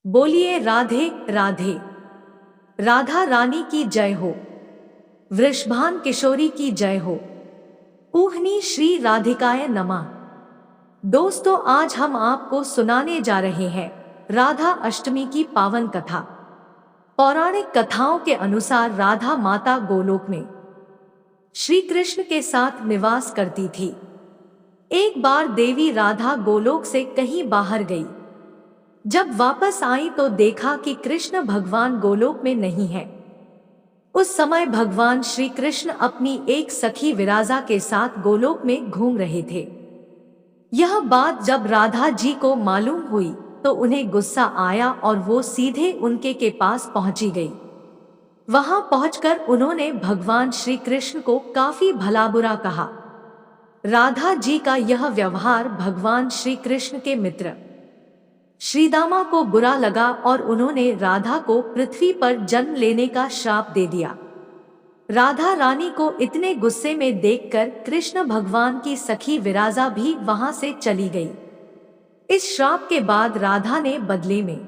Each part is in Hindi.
बोलिए राधे राधे। राधा रानी की जय हो। वृषभान किशोरी की जय हो। ऊहनी श्री राधिकाय नमः। दोस्तों, आज हम आपको सुनाने जा रहे हैं राधा अष्टमी की पावन कथा। पौराणिक कथाओं के अनुसार राधा माता गोलोक में श्री कृष्ण के साथ निवास करती थी। एक बार देवी राधा गोलोक से कहीं बाहर गई। जब वापस आई तो देखा कि कृष्ण भगवान गोलोक में नहीं है। उस समय भगवान श्री कृष्ण अपनी एक सखी विराजा के साथ गोलोक में घूम रहे थे। यह बात जब राधा जी को मालूम हुई तो उन्हें गुस्सा आया और वो सीधे उनके के पास पहुंची गई। वहां पहुंचकर उन्होंने भगवान श्री कृष्ण को काफी भला बुरा कहा। राधा जी का यह व्यवहार भगवान श्री कृष्ण के मित्र श्रीदामा को बुरा लगा और उन्होंने राधा को पृथ्वी पर जन्म लेने का श्राप दे दिया। राधा रानी को इतने गुस्से में देखकर कृष्ण भगवान की सखी विराजा भी वहां से चली गई। इस श्राप के बाद राधा ने बदले में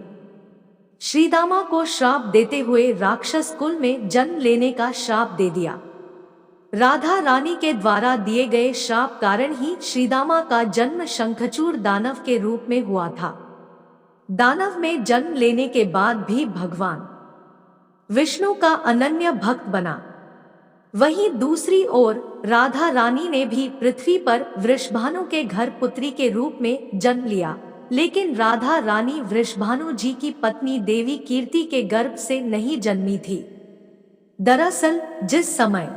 श्रीदामा को श्राप देते हुए राक्षस कुल में जन्म लेने का श्राप दे दिया। राधा रानी के द्वारा दिए गए श्राप कारण ही श्रीदामा का जन्म शंखचूड़ दानव के रूप में हुआ था। दानव में जन्म लेने के बाद भी भगवान विष्णु का अनन्य भक्त बना। वहीं दूसरी ओर राधा रानी ने भी पृथ्वी पर वृषभानु के घर पुत्री के रूप में जन्म लिया, लेकिन राधा रानी वृषभानु जी की पत्नी देवी कीर्ति के गर्भ से नहीं जन्मी थी। दरअसल जिस समय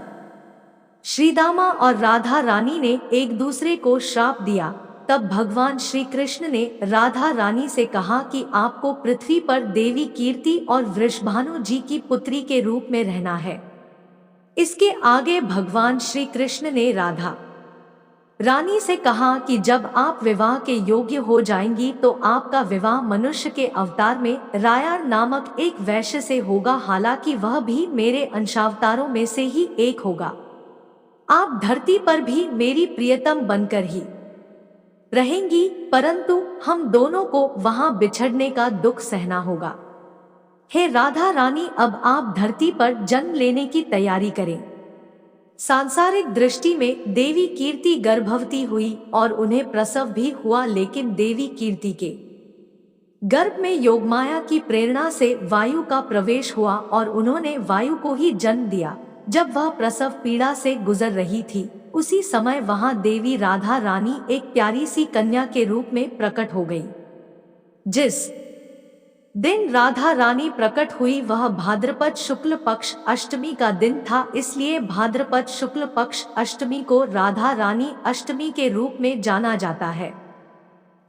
श्रीदामा और राधा रानी ने एक दूसरे को श्राप दिया, तब भगवान श्री कृष्ण ने राधा रानी से कहा कि आपको पृथ्वी पर देवी कीर्ति और वृषभानु जी की पुत्री के रूप में रहना है। इसके आगे भगवान श्री कृष्ण ने राधा रानी से कहा कि जब आप विवाह के योग्य हो जाएंगी तो आपका विवाह मनुष्य के अवतार में रायार नामक एक वैश्य से होगा, हालांकि वह भी मेरे अंशावतारों में से ही एक होगा। आप धरती पर भी मेरी प्रियतम बनकर ही रहेंगी, परंतु हम दोनों को वहां बिछड़ने का दुख सहना होगा। हे राधा रानी, अब आप धरती पर जन्म लेने की तैयारी करें। सांसारिक दृष्टि में देवी कीर्ति गर्भवती हुई और उन्हें प्रसव भी हुआ, लेकिन देवी कीर्ति के गर्भ में योगमाया की प्रेरणा से वायु का प्रवेश हुआ और उन्होंने वायु को ही जन्म दिया। जब वह प्रसव पीड़ा से गुजर रही थी, उसी समय वहां देवी राधा रानी एक प्यारी सी कन्या के रूप में प्रकट हो गई। जिस दिन राधा रानी प्रकट हुई वह भाद्रपद शुक्ल पक्ष अष्टमी का दिन था, इसलिए भाद्रपद शुक्ल पक्ष अष्टमी को राधा रानी अष्टमी के रूप में जाना जाता है।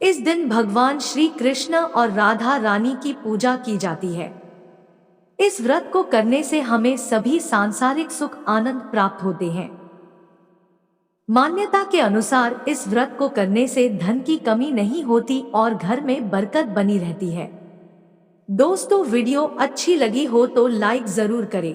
इस दिन भगवान श्री कृष्ण और राधा रानी की पूजा की जाती है। इस व्रत को करने से हमें सभी सांसारिक सुख आनंद प्राप्त होते हैं। मान्यता के अनुसार इस व्रत को करने से धन की कमी नहीं होती और घर में बरकत बनी रहती है। दोस्तों, वीडियो अच्छी लगी हो तो लाइक जरूर करें।